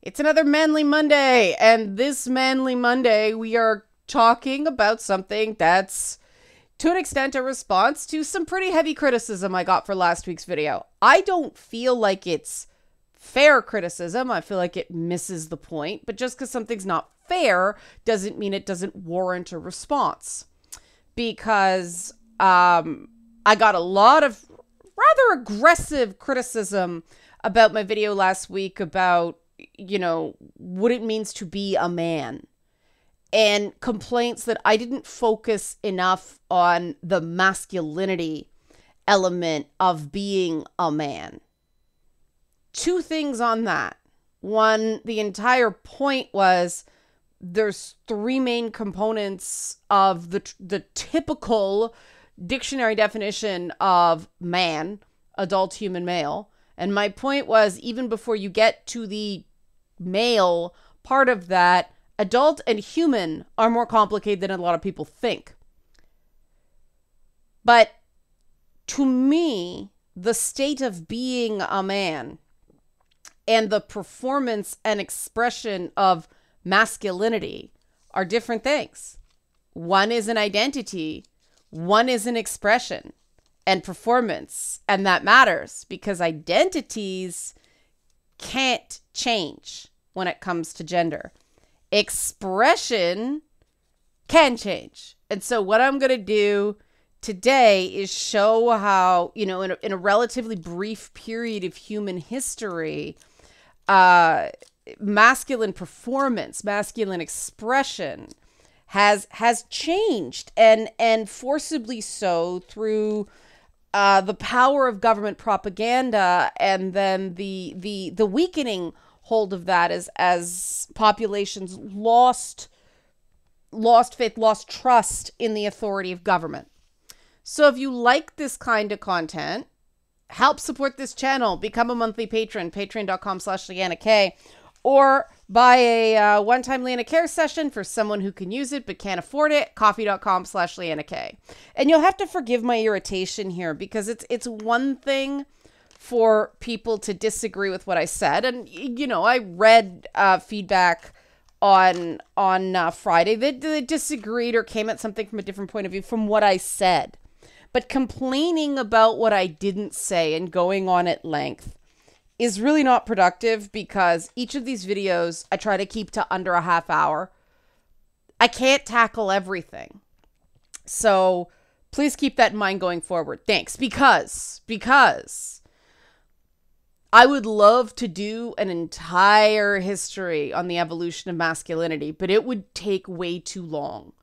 It's another Manly Monday, and this Manly Monday, we are talking about something that's, to an extent, a response to some pretty heavy criticism I got for last week's video. I don't feel like it's fair criticism. I feel like it misses the point, but just because something's not fair doesn't mean it doesn't warrant a response. Because I got a lot of rather aggressive criticism about my video last week about, what it means to be a man, and complaints that I didn't focus enough on the masculinity element of being a man. Two things on that. One, the entire point was there's three main components of the typical dictionary definition of man, adult human male. And my point was, even before you get to the male part of that, adult and human are more complicated than a lot of people think. But to me, the state of being a man and the performance and expression of masculinity are different things. One is an identity, one is an expression and performance, and that matters because identities can't change when it comes to gender. Expression can change. And so what I'm going to do today is show how, in a relatively brief period of human history, masculine performance, masculine expression has changed, and forcibly so through the power of government propaganda, and then the weakening hold of that as populations lost faith, lost trust in the authority of government. So if you like this kind of content, help support this channel. Become a monthly patron, patreon.com/LeannaK, or buy a one-time Leanna Care session for someone who can use it but can't afford it, coffee.com/LeannaK. And you'll have to forgive my irritation here because it's one thing for people to disagree with what I said. And, I read feedback on Friday that they disagreed or came at something from a different point of view from what I said. But complaining about what I didn't say and going on at length is really not productive, because each of these videos I try to keep to under a half hour. I can't tackle everything. So please keep that in mind going forward. Thanks. Because I would love to do an entire history on the evolution of masculinity, but it would take way too long.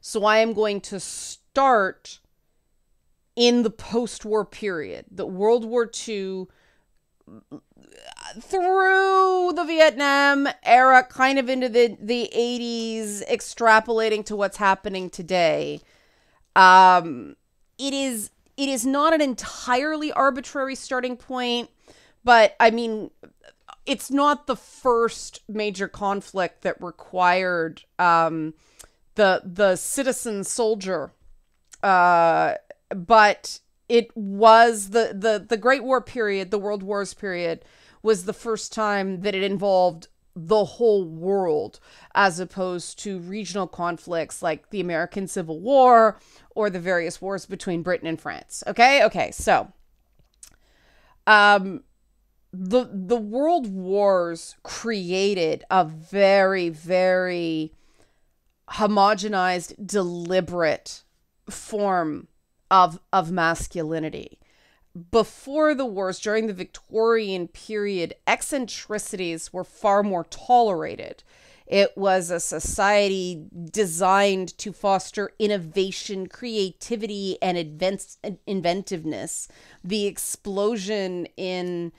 So I am going to start in the post-war period, the World War II, through the Vietnam era, kind of into the 80s, extrapolating to what's happening today. It is not an entirely arbitrary starting point, but I mean, it's not the first major conflict that required the citizen soldier, but it was the Great War period, the World Wars period, was the first time that it involved the whole world, as opposed to regional conflicts like the American Civil War or the various wars between Britain and France. Okay, so the world wars created a very, very homogenized, deliberate form of masculinity. Before the wars, during the Victorian period, eccentricities were far more tolerated. It was a society designed to foster innovation, creativity, and inventiveness. The explosion in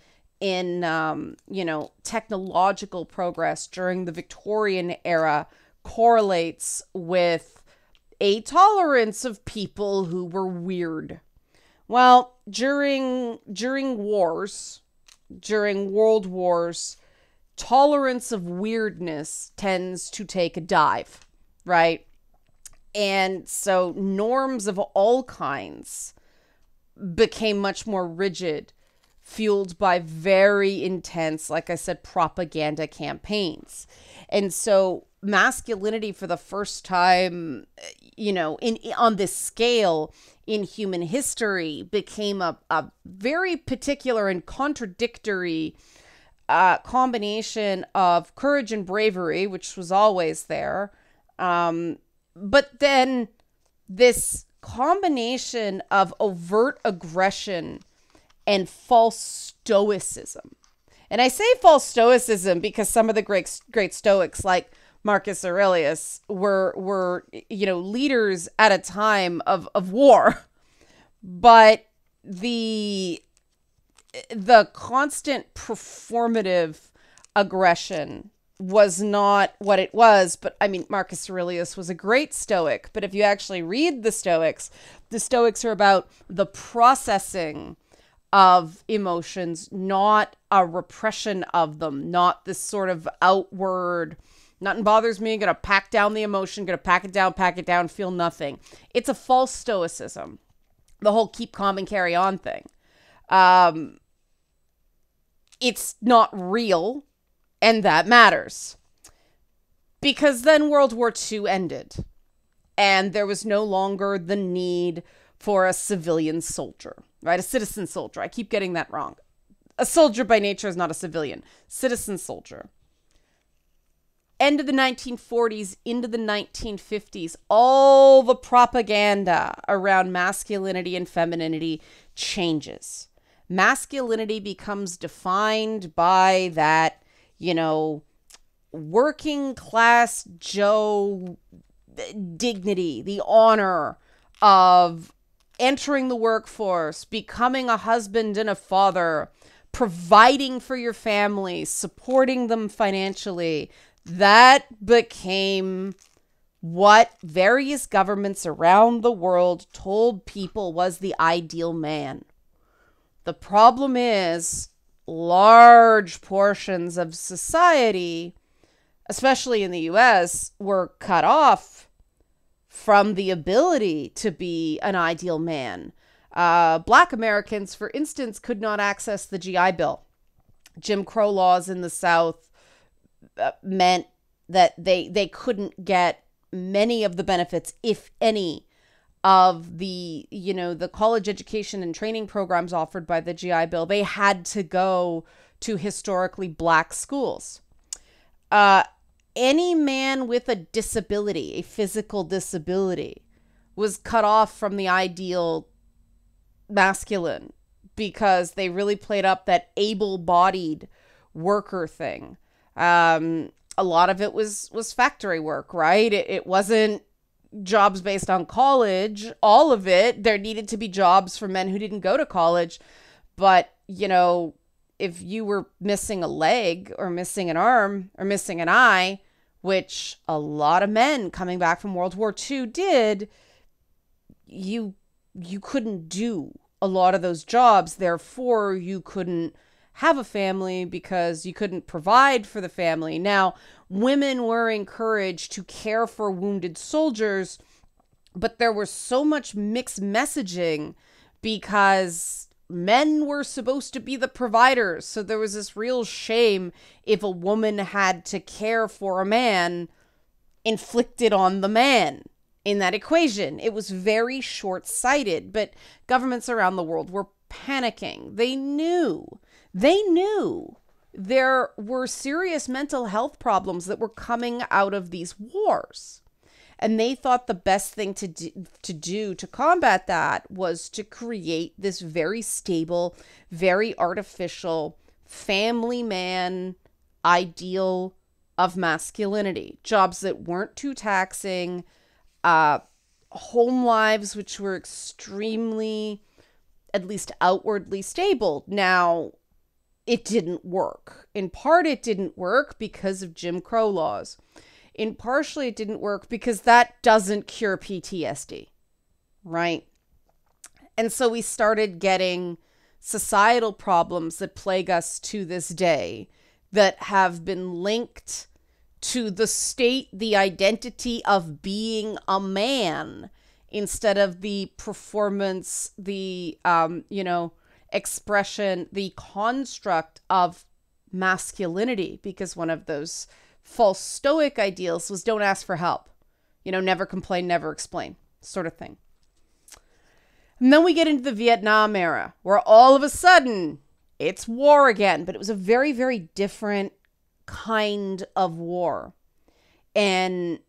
technological progress during the Victorian era correlates with a tolerance of people who were weird. Well, during wars, during world wars, tolerance of weirdness tends to take a dive, right? And so norms of all kinds became much more rigid fueled by very intense, like I said, propaganda campaigns. And so masculinity for the first time, in on this scale in human history became a very particular and contradictory combination of courage and bravery, which was always there. But then this combination of overt aggression and false stoicism. And I say false stoicism because some of the great Stoics, like Marcus Aurelius, were leaders at a time of war. But the constant performative aggression was not what it was. But I mean, Marcus Aurelius was a great Stoic. But if you actually read the Stoics are about the processing of emotions, not a repression of them, not this sort of outward, nothing bothers me, gonna pack down the emotion, gonna pack it down, feel nothing. It's a false stoicism. The whole keep calm and carry on thing. It's not real, and that matters. Because then World War II ended, and there was no longer the need for a civilian soldier, right? A citizen soldier. I keep getting that wrong. A soldier by nature is not a civilian. Citizen soldier. End of the 1940s, into the 1950s, all the propaganda around masculinity and femininity changes. Masculinity becomes defined by that, working class Joe dignity, the honor of entering the workforce, becoming a husband and a father, providing for your family, supporting them financially. That became what various governments around the world told people was the ideal man. The problem is large portions of society, especially in the US, were cut off from the ability to be an ideal man. Black Americans, for instance, could not access the GI Bill. Jim Crow laws in the South meant that they couldn't get many of the benefits, if any, of the college education and training programs offered by the GI Bill. They had to go to historically black schools. Any man with a disability, a physical disability, was cut off from the ideal masculine because they really played up that able-bodied worker thing. A lot of it was factory work, right? It wasn't jobs based on college. All of it, there needed to be jobs for men who didn't go to college. But, if you were missing a leg or missing an arm or missing an eye, which a lot of men coming back from World War II did, you couldn't do a lot of those jobs. Therefore, you couldn't have a family because you couldn't provide for the family. Now, women were encouraged to care for wounded soldiers, but there was so much mixed messaging because men were supposed to be the providers. So there was this real shame if a woman had to care for a man inflicted on the man in that equation. It was very short-sighted, but governments around the world were panicking. They knew there were serious mental health problems that were coming out of these wars. And they thought the best thing to do to combat that was to create this very stable, very artificial family man ideal of masculinity. Jobs that weren't too taxing, home lives which were extremely, at least outwardly stable. Now, it didn't work. In part, it didn't work because of Jim Crow laws. Partially, it didn't work because that doesn't cure PTSD, right? And so we started getting societal problems that plague us to this day that have been linked to the state, the identity of being a man, instead of the performance, the, expression, the construct of masculinity, because one of those false Stoic ideals was don't ask for help, never complain, never explain, sort of thing. And then we get into the Vietnam era, where all of a sudden it's war again, but it was a very, very different kind of war. And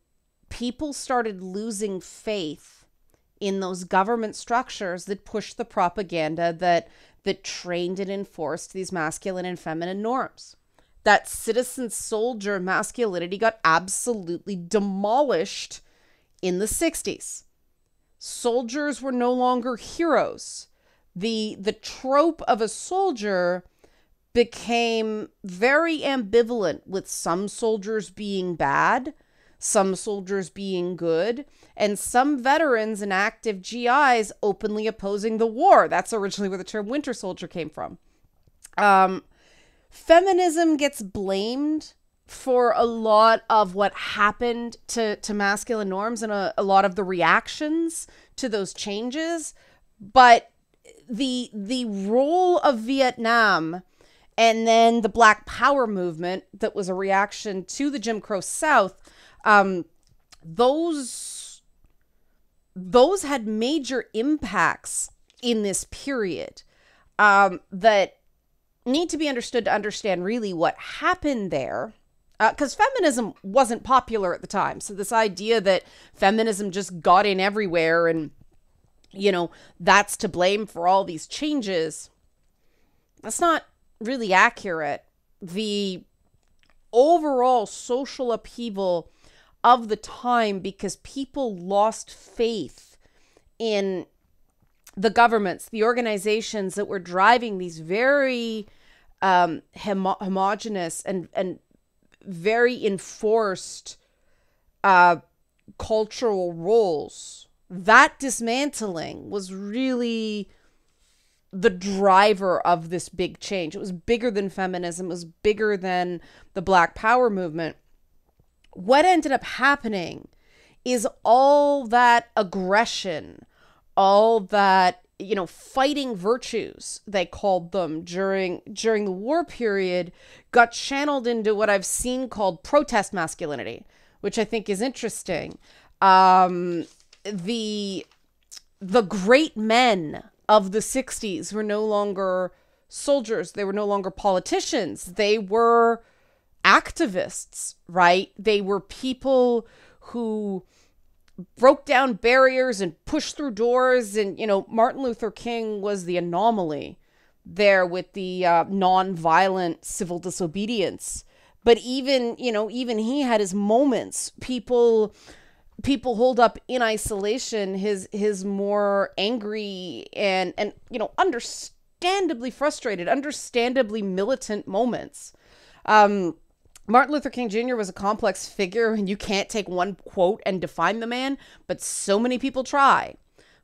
people started losing faith in those government structures that pushed the propaganda that trained and enforced these masculine and feminine norms. That citizen soldier masculinity got absolutely demolished in the 60s. Soldiers were no longer heroes. The trope of a soldier became very ambivalent, with some soldiers being bad, some soldiers being good, and some veterans and active GIs openly opposing the war. That's originally where the term winter soldier came from. Feminism gets blamed for a lot of what happened to masculine norms and a lot of the reactions to those changes. But the role of Vietnam and then the Black Power movement that was a reaction to the Jim Crow South, those had major impacts in this period that need to be understood to understand really what happened there. Because feminism wasn't popular at the time. So this idea that feminism just got in everywhere and, that's to blame for all these changes, that's not really accurate. The overall social upheaval of the time, because people lost faith in the governments, the organizations that were driving these very homogenous and very enforced cultural roles. That dismantling was really the driver of this big change. It was bigger than feminism. It was bigger than the Black Power movement. What ended up happening is all that aggression, all that, fighting virtues, they called them during the war period, got channeled into what I've seen called protest masculinity, which I think is interesting. The great men of the 60s were no longer soldiers. They were no longer politicians. They were activists, right? They were people who broke down barriers and pushed through doors. And, Martin Luther King was the anomaly there with the non-violent civil disobedience. But even he had his moments. People hold up in isolation his more angry and understandably frustrated, understandably militant moments. Martin Luther King Jr. was a complex figure, and you can't take one quote and define the man, but so many people try.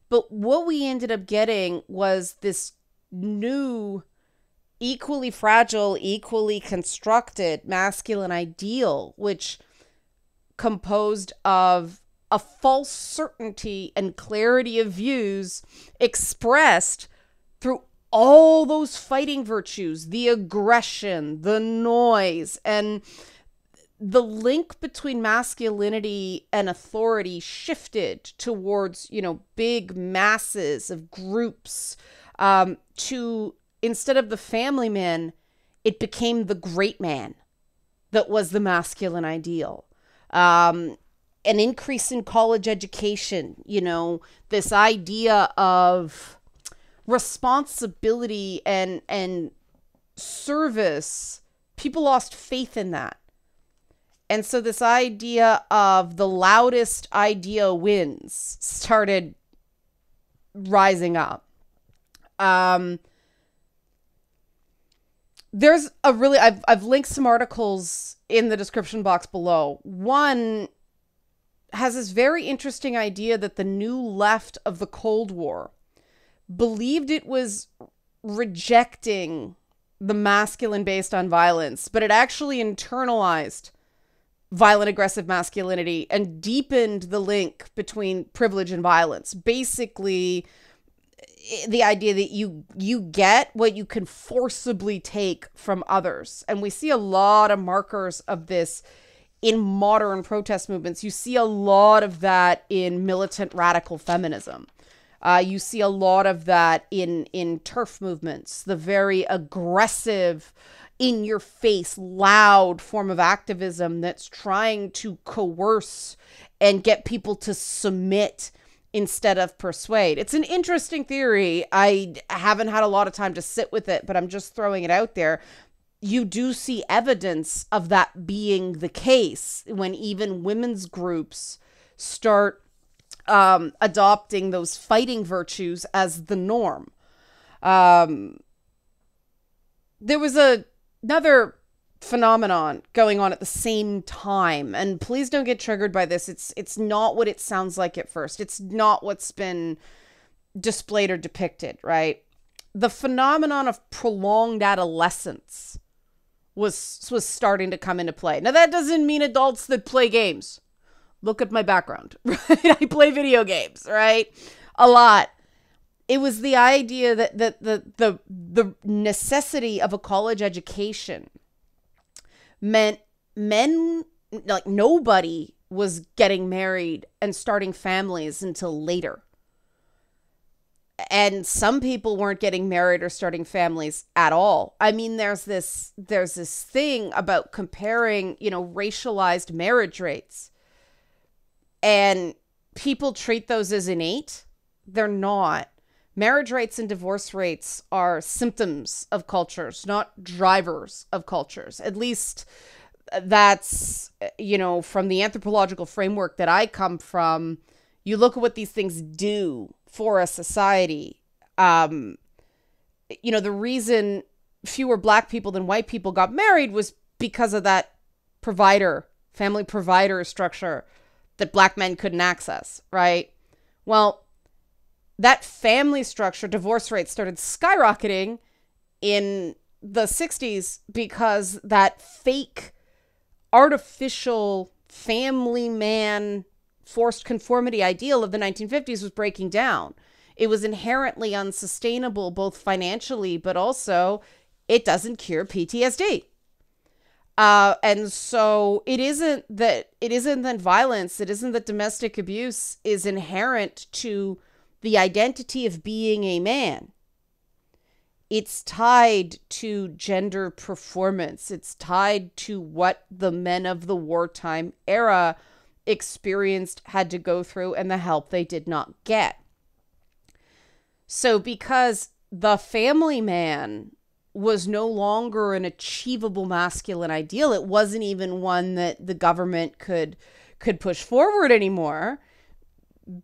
But what we ended up getting was this new, equally fragile, equally constructed masculine ideal, which composed of a false certainty and clarity of views expressed through all those fighting virtues, the aggression, the noise, and the link between masculinity and authority shifted towards, big masses of groups, to, instead of the family man, it became the great man that was the masculine ideal. An increase in college education, this idea of responsibility and service, people lost faith in that. And so this idea of the loudest idea wins started rising up. There's a really, I've linked some articles in the description box below. One has this very interesting idea that the new left of the Cold War believed it was rejecting the masculine based on violence, but it actually internalized violent, aggressive masculinity and deepened the link between privilege and violence. Basically, the idea that you get what you can forcibly take from others. And we see a lot of markers of this in modern protest movements. You see a lot of that in militant radical feminism. You see a lot of that in TERF movements, the very aggressive, in your face, loud form of activism that's trying to coerce and get people to submit instead of persuade. It's an interesting theory. I haven't had a lot of time to sit with it, but I'm just throwing it out there. You do see evidence of that being the case when even women's groups start adopting those fighting virtues as the norm. There was another phenomenon going on at the same time, and please don't get triggered by this. It's not what it sounds like at first. It's not what's been displayed or depicted, right? The phenomenon of prolonged adolescence was starting to come into play. Now, that doesn't mean adults that play games. Look at my background, right? I play video games, right? A lot. It was the idea that the necessity of a college education meant men, like nobody was getting married and starting families until later. And some people weren't getting married or starting families at all. I mean, there's this thing about comparing, racialized marriage rates. And people treat those as innate. They're not. Marriage rates and divorce rates are symptoms of cultures, not drivers of cultures. At least that's, from the anthropological framework that I come from, you look at what these things do for a society. The reason fewer black people than white people got married was because of that family provider structure that black men couldn't access, right? Well, that family structure, divorce rates started skyrocketing in the 60s because that fake, artificial family man forced conformity ideal of the 1950s was breaking down. It was inherently unsustainable, both financially, but also it doesn't cure PTSD. And so it isn't that violence, it isn't that domestic abuse is inherent to the identity of being a man. It's tied to gender performance. It's tied to what the men of the wartime era experienced, had to go through, and the help they did not get. So because the family man was no longer an achievable masculine ideal, it wasn't even one that the government could push forward anymore,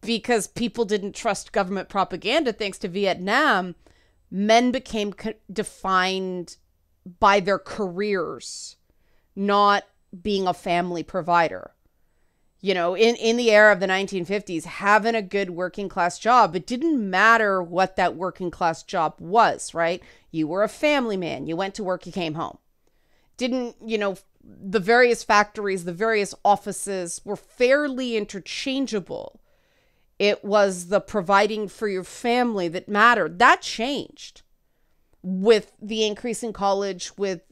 because people didn't trust government propaganda thanks to Vietnam. Men became defined by their careers, not being a family provider. In the era of the 1950s, having a good working class job, it didn't matter what that working class job was, right? You were a family man. You went to work, you came home. The various factories, the various offices were fairly interchangeable. It was the providing for your family that mattered. That changed with the increase in college, with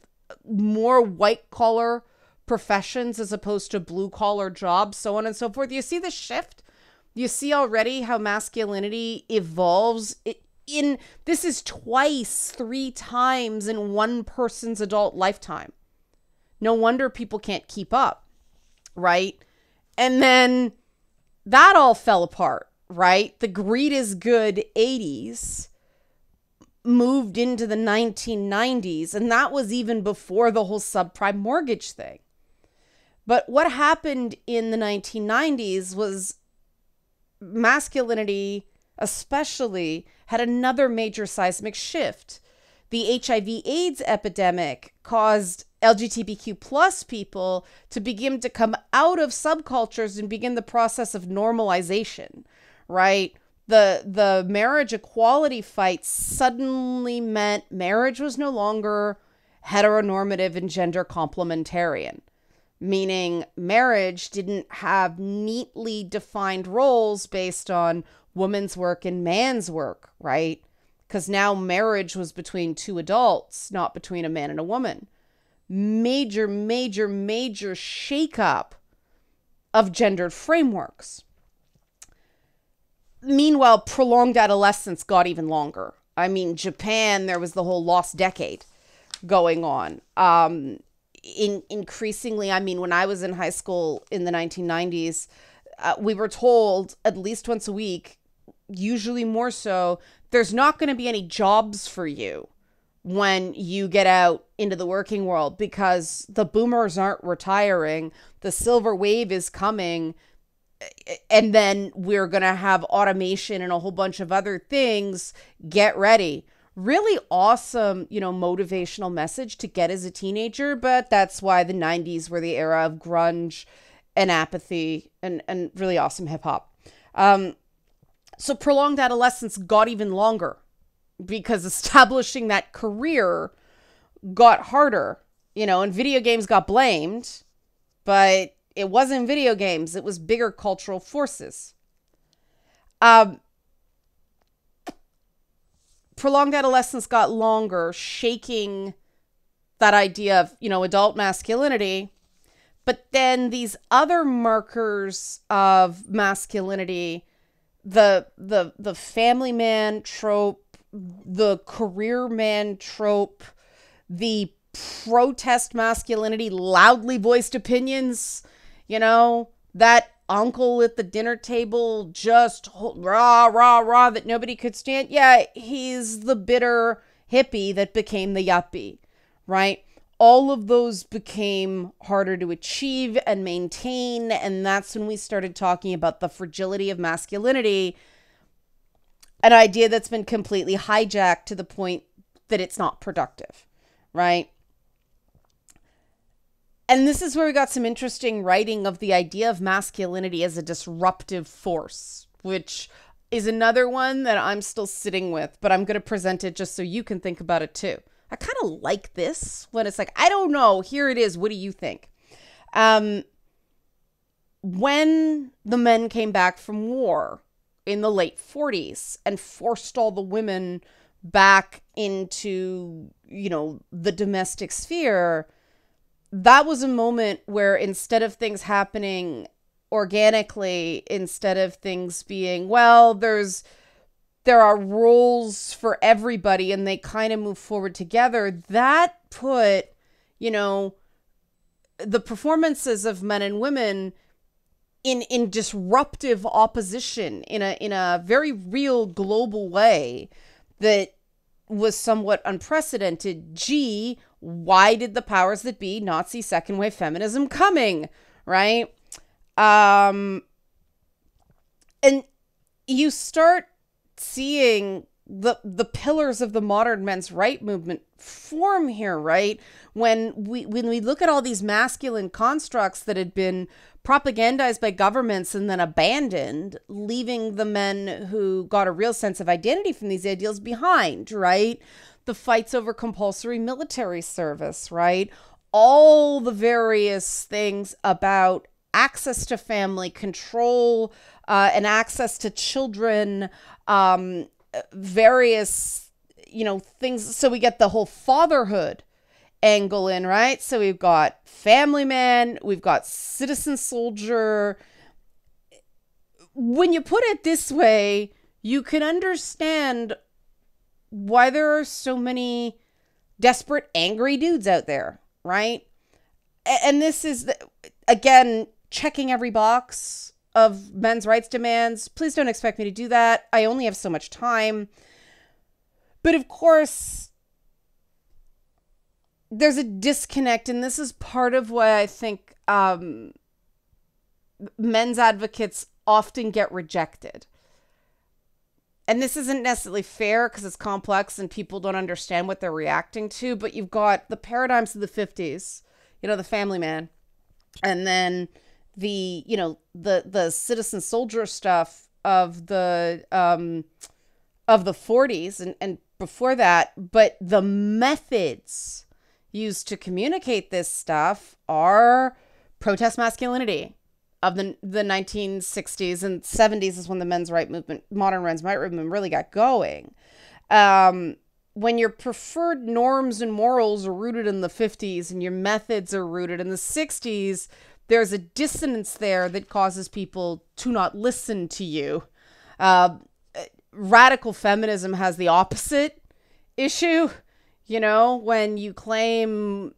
more white collar professions as opposed to blue collar jobs, so on and so forth. You see the shift? You see already how masculinity evolves. This is twice, 3 times in one person's adult lifetime. No wonder people can't keep up, right? And then that all fell apart, right? The greed is good 80s moved into the 1990s, and that was even before the whole subprime mortgage thing. But what happened in the 1990s was masculinity, especially, had another major seismic shift. The HIV/AIDS epidemic caused LGBTQ plus people to begin to come out of subcultures and begin the process of normalization, right? The marriage equality fight suddenly meant marriage was no longer heteronormative and gender complementarian. meaning marriage didn't have neatly defined roles based on woman's work and man's work, right? Because now marriage was between two adults, not between a man and a woman. Major, major, major shakeup of gendered frameworks. Meanwhile, prolonged adolescence got even longer. I mean, Japan, there was the whole lost decade going on. Increasingly, I mean, when I was in high school in the 1990s, we were told at least once a week, usually more so, there's not going to be any jobs for you when you get out into the working world because the boomers aren't retiring. The silver wave is coming. And then we're going to have automation and a whole bunch of other things. Get ready. Really awesome, motivational message to get as a teenager. But that's why the 90s were the era of grunge and apathy and really awesome hip hop. So prolonged adolescence got even longer because establishing that career got harder, and video games got blamed, but it wasn't video games. It was bigger cultural forces. Prolonged adolescence got longer, shaking that idea of, adult masculinity. But then these other markers of masculinity, the family man trope, the career man trope, the protest masculinity, loudly voiced opinions, that uncle at the dinner table just rah, rah, rah that nobody could stand. Yeah, he's the bitter hippie that became the yuppie, right? All of those became harder to achieve and maintain. And that's when we started talking about the fragility of masculinity, an idea that's been completely hijacked to the point that it's not productive, right? And this is where we got some interesting writing of the idea of masculinity as a disruptive force, which is another one that I'm still sitting with, but I'm going to present it just so you can think about it too. I kind of like this when it's like, I don't know, here it is. What do you think? When the men came back from war in the late 40s and forced all the women back into, the domestic sphere, that was a moment where instead of things happening organically, instead of things being, well, there are roles for everybody and they kind of move forward together, that put, the performances of men and women in disruptive opposition in a very real global way that was somewhat unprecedented. Gee, why did the powers that be not see second wave feminism coming, right? And you start seeing the pillars of the modern men's right movement form here, right? When we look at all these masculine constructs that had been propagandized by governments and then abandoned, leaving the men who got a real sense of identity from these ideals behind, right? The fights over compulsory military service, right? All the various things about access to family, control, and access to children, various, things. So we get the whole fatherhood angle in, right? So we've got family man, we've got citizen soldier. When you put it this way, you can understand why there are so many desperate, angry dudes out there, right? And this is, again, checking every box of men's rights demands. Please don't expect me to do that. I only have so much time. But of course, there's a disconnect, and this is part of why I think men's advocates often get rejected. And this isn't necessarily fair because it's complex and people don't understand what they're reacting to, but you've got the paradigms of the 50s, the family man, and then the, the citizen soldier stuff of the 40s and before that, but the methods used to communicate this stuff are protest masculinity of the 1960s and 70s is when the modern men's right movement really got going. When your preferred norms and morals are rooted in the 50s and your methods are rooted in the 60s, there's a dissonance there that causes people to not listen to you. Radical feminism has the opposite issue. You know, when you claim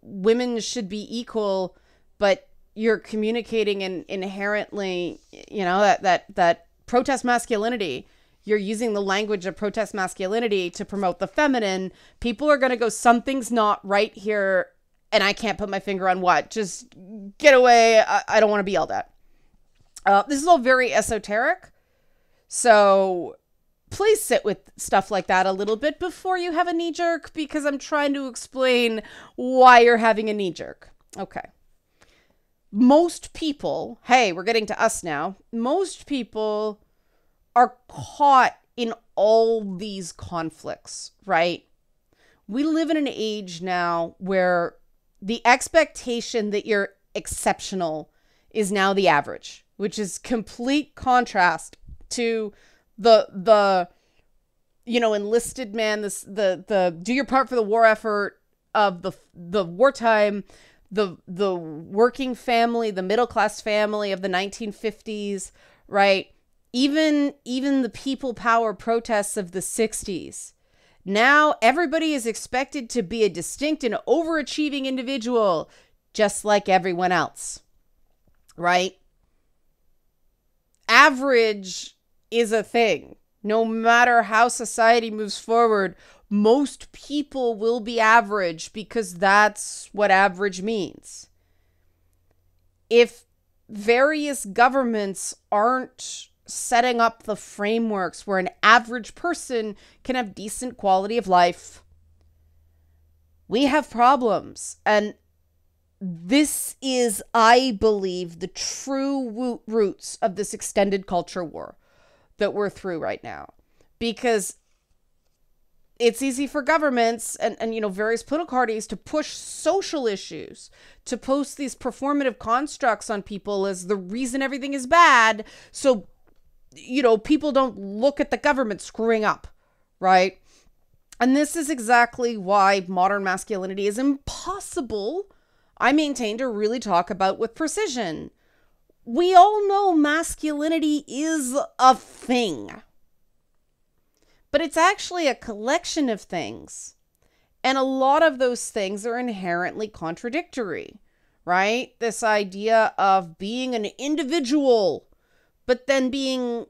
women should be equal, but you're communicating inherently, you know, that protest masculinity, you're using the language of protest masculinity to promote the feminine, people are going to go, something's not right here, and I can't put my finger on what. Just get away. I don't want to be yelled at. This is all very esoteric. So please sit with stuff like that a little bit before you have a knee jerk, because I'm trying to explain why you're having a knee jerk. Okay. Most people, hey, we're getting to us now. Most people are caught in all these conflicts, right? We live in an age now where the expectation that you're exceptional is now the average, which is complete contrast to the you know, enlisted man, the do your part for the war effort of the wartime, the working family, the middle class family of the 1950s, right? Even the people power protests of the 60s. Now everybody is expected to be a distinct and overachieving individual, just like everyone else, right? Average is a thing. No matter how society moves forward, most people will be average because that's what average means. If various governments aren't setting up the frameworks where an average person can have decent quality of life, we have problems. And this is, I believe, the true roots of this extended culture war that we're through right now. Because it's easy for governments and you know, various political parties to push social issues, to post these performative constructs on people as the reason everything is bad. So, you know, people don't look at the government screwing up, right? And this is exactly why modern masculinity is impossible, I maintain, to really talk about with precision. We all know masculinity is a thing, but it's actually a collection of things. And a lot of those things are inherently contradictory, right? This idea of being an individual, but then being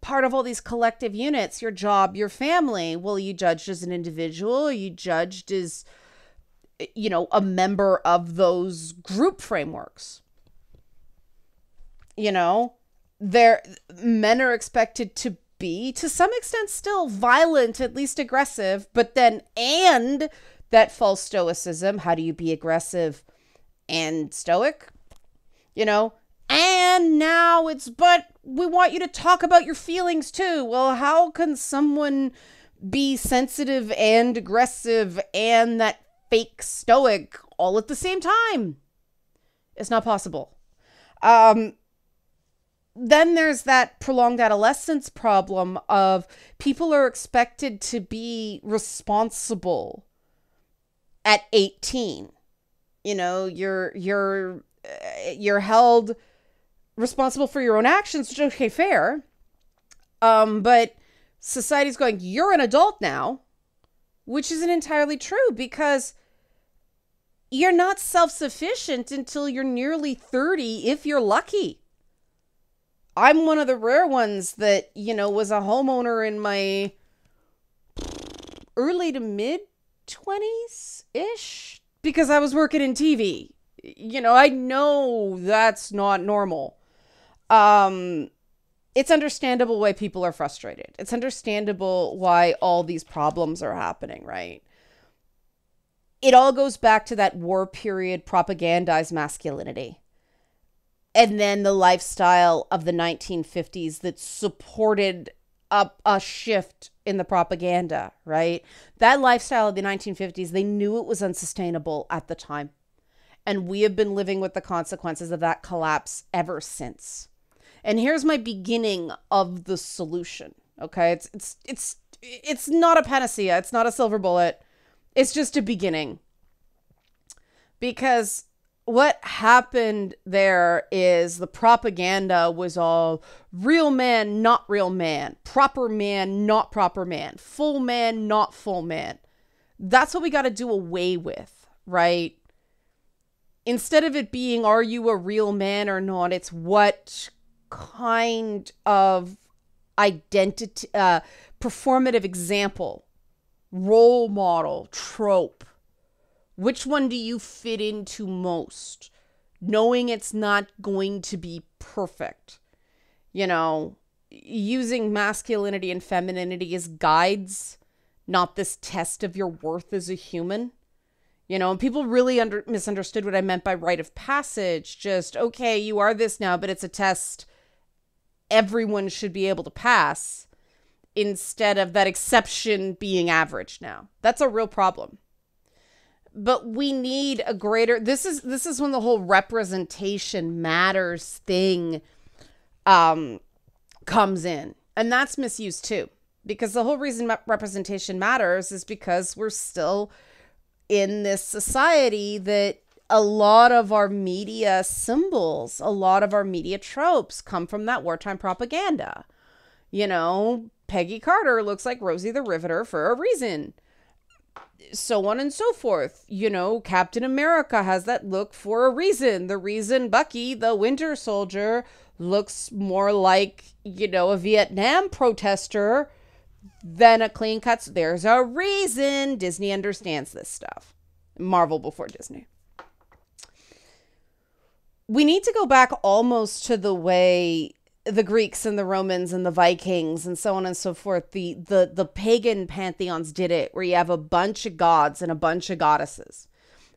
part of all these collective units, your job, your family. Well, you judged as an individual, you judged as, you know, a member of those group frameworks. You know, men are expected to be, to some extent, still violent, at least aggressive, but then, and that false stoicism. How do you be aggressive and stoic? You know, and now it's, but we want you to talk about your feelings too. Well, how can someone be sensitive and aggressive and that fake stoic all at the same time? It's not possible. Then there's that prolonged adolescence problem of people are expected to be responsible at 18. You know, you're held responsible for your own actions, which is okay, fair. But society's going, you're an adult now, which isn't entirely true, because you're not self-sufficient until you're nearly 30, if you're lucky. I'm one of the rare ones that, you know, was a homeowner in my early to mid 20s-ish, because I was working in TV. You know, I know that's not normal. It's understandable why people are frustrated. It's understandable why all these problems are happening, right? It all goes back to that war period propagandized masculinity. And then the lifestyle of the 1950s that supported a shift in the propaganda, right? That lifestyle of the 1950s, they knew it was unsustainable at the time. And we have been living with the consequences of that collapse ever since. And here's my beginning of the solution. Okay, it's not a panacea. It's not a silver bullet. It's just a beginning. Because what happened there is the propaganda was all real man, not real man, proper man, not proper man, full man, not full man. That's what we got to do away with, right? Instead of it being, are you a real man or not? It's what kind of identity, performative example, role model, trope. Which one do you fit into most? Knowing it's not going to be perfect. You know, using masculinity and femininity as guides, not this test of your worth as a human. You know, people really misunderstood what I meant by rite of passage. Just, okay, you are this now, but it's a test everyone should be able to pass, instead of that exception being average now. That's a real problem. But we need a greater, this is when the whole representation matters thing comes in. And that's misused too. Because the whole reason representation matters is because we're still in this society that a lot of our media symbols, a lot of our media tropes come from that wartime propaganda. You know, Peggy Carter looks like Rosie the Riveter for a reason. So on and so forth. You know, Captain America has that look for a reason. The reason Bucky, the Winter Soldier, looks more like, you know, a Vietnam protester than a clean cut. There's a reason. Disney understands this stuff. Marvel before Disney. We need to go back almost to the way the Greeks and the Romans and the Vikings and so on and so forth, the pagan pantheons did it, where you have a bunch of gods and a bunch of goddesses.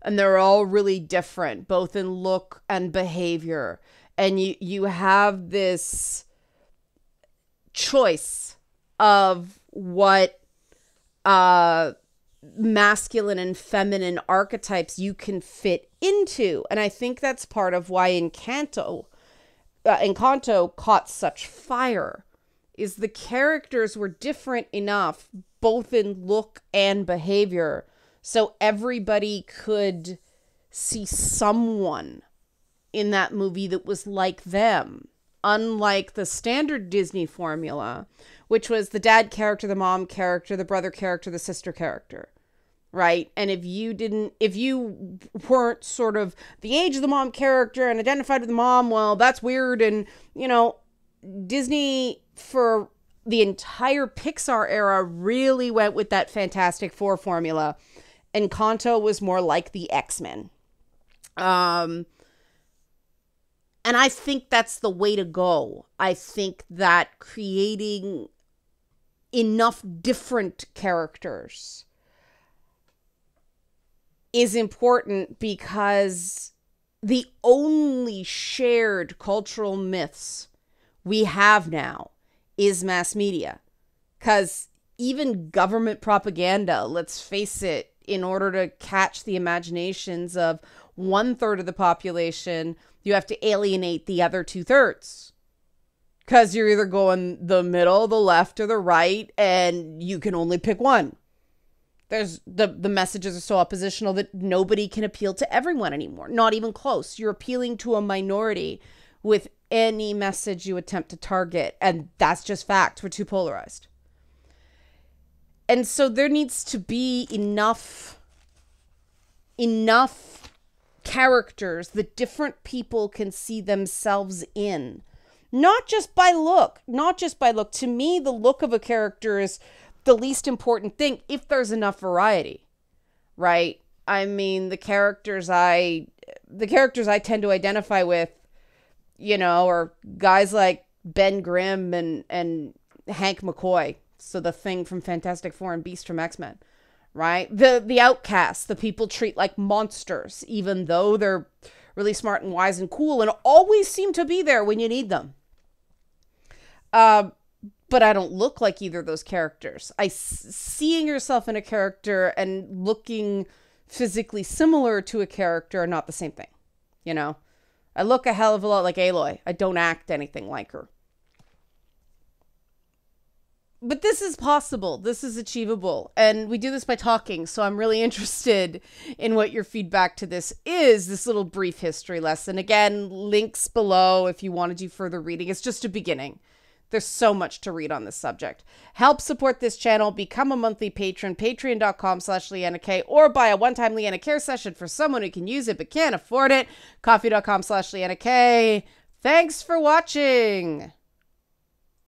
And they're all really different, both in look and behavior. And you have this choice of what masculine and feminine archetypes you can fit into. And I think that's part of why Encanto caught such fire, is the characters were different enough, both in look and behavior, so everybody could see someone in that movie that was like them. Unlike the standard Disney formula, which was the dad character, the mom character, the brother character, the sister character. Right? And if you weren't sort of the age of the mom character and identified with the mom, well, that's weird. And, you know, Disney for the entire Pixar era really went with that Fantastic Four formula. And Encanto was more like the X-Men. And I think that's the way to go. I think that creating enough different characters is important, because the only shared cultural myths we have now is mass media. Because even government propaganda, let's face it, in order to catch the imaginations of 1/3 of the population, you have to alienate the other 2/3. Because you're either going the middle, the left, or the right, and you can only pick one. There's the messages are so oppositional that nobody can appeal to everyone anymore. Not even close. You're appealing to a minority with any message you attempt to target. And that's just fact. We're too polarized. And so there needs to be enough characters that different people can see themselves in. Not just by look. To me, the look of a character is the least important thing if there's enough variety, right? I mean, the characters I tend to identify with, you know, are guys like Ben Grimm and Hank McCoy. So the Thing from Fantastic Four and Beast from X-Men, right? The outcasts, the people treat like monsters, even though they're really smart and wise and cool and always seem to be there when you need them. But I don't look like either of those characters. Seeing yourself in a character and looking physically similar to a character are not the same thing. You know, I look a hell of a lot like Aloy. I don't act anything like her. But this is possible. This is achievable. And we do this by talking. So I'm really interested in what your feedback to this is, this little brief history lesson. Again, links below if you want to do further reading. It's just a beginning. There's so much to read on this subject. Help support this channel. Become a monthly patron. Patreon.com/LeannaK, or buy a one-time Leanna Care session for someone who can use it but can't afford it. Coffee.com/LeannaK. Thanks for watching.